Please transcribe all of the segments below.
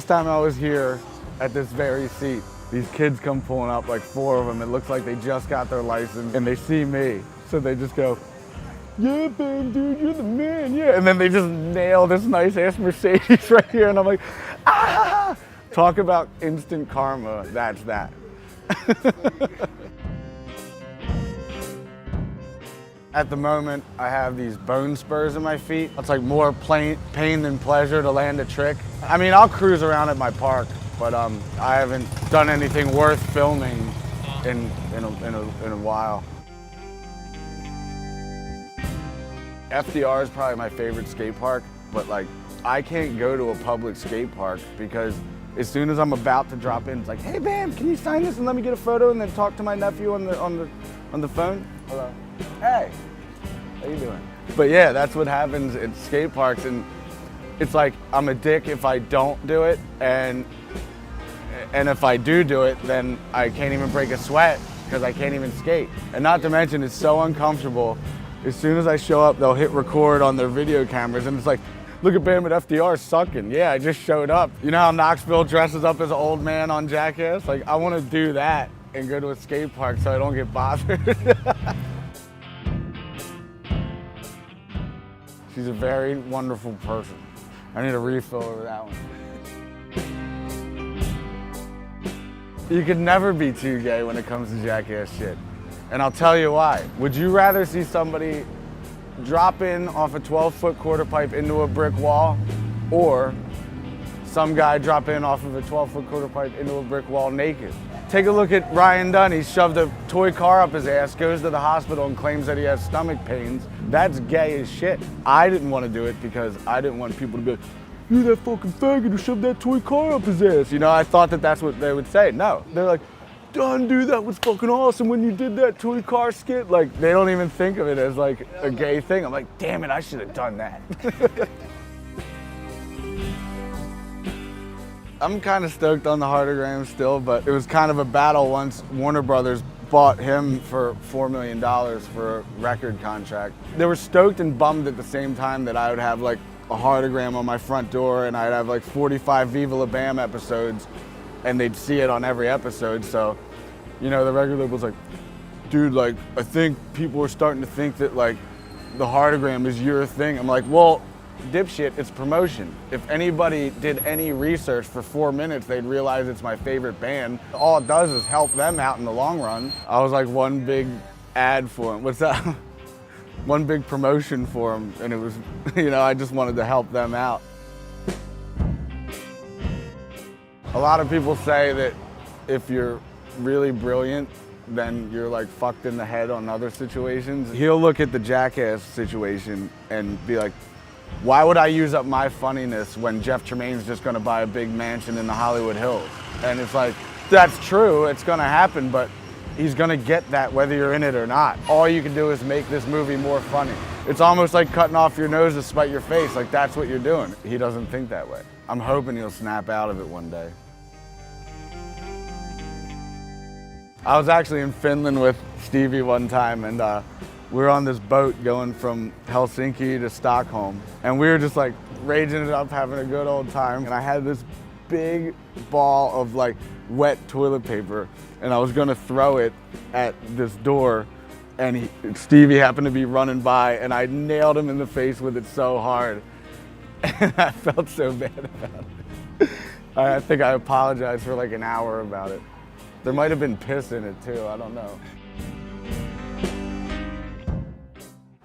last time I was here at this very seat, these kids come pulling up, like 4 of them. It looks like they just got their license and they see me. So they just go, yeah, Ben, dude, you're the man, yeah. And then they just nail this nice ass Mercedes right here. And I'm like, ah! Talk about instant karma, that's that. At the moment, I have these bone spurs in my feet. It's like more pain than pleasure to land a trick. I mean, I'll cruise around at my park, but I haven't done anything worth filming in a while. FDR is probably my favorite skate park, but like, I can't go to a public skate park because as soon as I'm about to drop in, it's like, hey, Bam, can you sign this and let me get a photo and then talk to my nephew on the phone? Hello. Hey, how you doing? But yeah, that's what happens at skate parks, and it's like I'm a dick if I don't do it, and if I do it, then I can't even break a sweat because I can't even skate. And not to mention, it's so uncomfortable. As soon as I show up, they'll hit record on their video cameras, and it's like, look at Bam at FDR sucking. Yeah, I just showed up. You know how Knoxville dresses up as an old man on Jackass? Like, I want to do that and go to a skate park so I don't get bothered. She's a very wonderful person. I need a refill over that one. You could never be too gay when it comes to Jackass shit. And I'll tell you why. Would you rather see somebody drop in off a 12-foot quarter pipe into a brick wall, or some guy drop in off of a 12-foot quarter pipe into a brick wall naked? Take a look at Ryan Dunn. He shoved a toy car up his ass, goes to the hospital and claims that he has stomach pains. That's gay as shit. I didn't want to do it because I didn't want people to be like, you're that fucking faggot who shoved that toy car up his ass. You know, I thought that that's what they would say. No, they're like, Dunn, dude, that was fucking awesome when you did that toy car skit. Like, they don't even think of it as like a gay thing. I'm like, damn it, I should have done that. I'm kind of stoked on the Hardogram still, but it was kind of a battle once Warner Brothers bought him for $4 million for a record contract. They were stoked and bummed at the same time that I would have like a Hardogram on my front door and I'd have like 45 Viva La Bam episodes and they'd see it on every episode. So, you know, the record label was like, dude, like, I think people are starting to think that like the Hardogram is your thing. I'm like, well, dipshit, it's promotion. If anybody did any research for 4 minutes, they'd realize it's my favorite band. All it does is help them out in the long run. I was like one big ad for him. What's that? One big promotion for him, and it was, you know, I just wanted to help them out. A lot of people say that if you're really brilliant, then you're like fucked in the head on other situations. He'll look at the Jackass situation and be like, why would I use up my funniness when Jeff Tremaine's just gonna buy a big mansion in the Hollywood Hills? And it's like, that's true, it's gonna happen, but he's gonna get that whether you're in it or not. All you can do is make this movie more funny. It's almost like cutting off your nose to spite your face, like that's what you're doing. He doesn't think that way. I'm hoping he'll snap out of it one day. I was actually in Finland with Stevie one time, and we were on this boat going from Helsinki to Stockholm, and we were just like raging it up, having a good old time. And I had this big ball of like wet toilet paper, and I was gonna throw it at this door, and Stevie happened to be running by, and I nailed him in the face with it so hard, and I felt so bad about it. I think I apologized for like an hour about it. There might have been piss in it too, I don't know.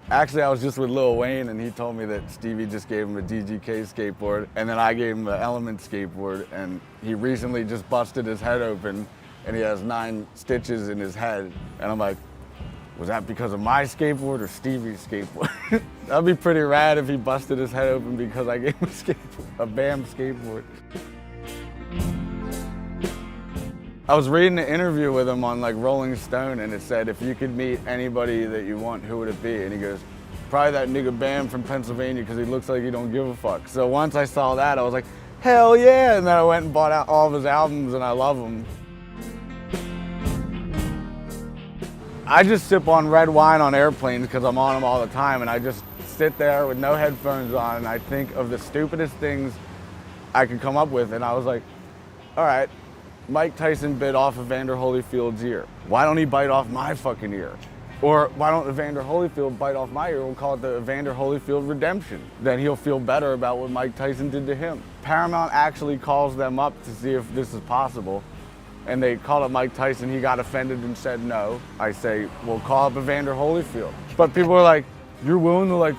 Actually, I was just with Lil Wayne, and he told me that Stevie just gave him a DGK skateboard, and then I gave him the Element skateboard, and he recently just busted his head open, and he has 9 stitches in his head. And I'm like, was that because of my skateboard or Stevie's skateboard? That'd be pretty rad if he busted his head open because I gave him a Bam skateboard. I was reading an interview with him on like Rolling Stone, and it said, if you could meet anybody that you want, who would it be? And he goes, probably that nigga Bam from Pennsylvania, because he looks like he don't give a fuck. So once I saw that, I was like, hell yeah! And then I went and bought out all of his albums, and I love them. I just sip on red wine on airplanes because I'm on them all the time, and I just sit there with no headphones on, and I think of the stupidest things I could come up with. And I was like, all right, Mike Tyson bit off Evander Holyfield's ear. Why don't he bite off my fucking ear? Or why don't Evander Holyfield bite off my ear? We'll call it the Evander Holyfield redemption. Then he'll feel better about what Mike Tyson did to him. Paramount actually calls them up to see if this is possible. And they call up Mike Tyson. He got offended and said no. I say, well, call up Evander Holyfield. But people are like, you're willing to like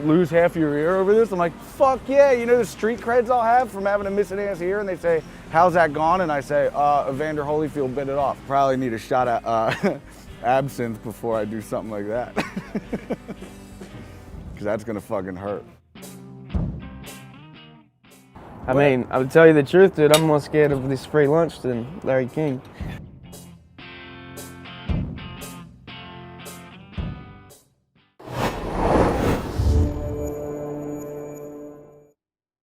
lose half your ear over this? I'm like, fuck yeah, you know the street creds I'll have from having a missing ass ear? And they say, how's that gone? And I say, Evander Holyfield bit it off. Probably need a shot at absinthe before I do something like that. Because that's gonna fucking hurt. I mean, I would tell you the truth, dude, I'm more scared of this free lunch than Larry King.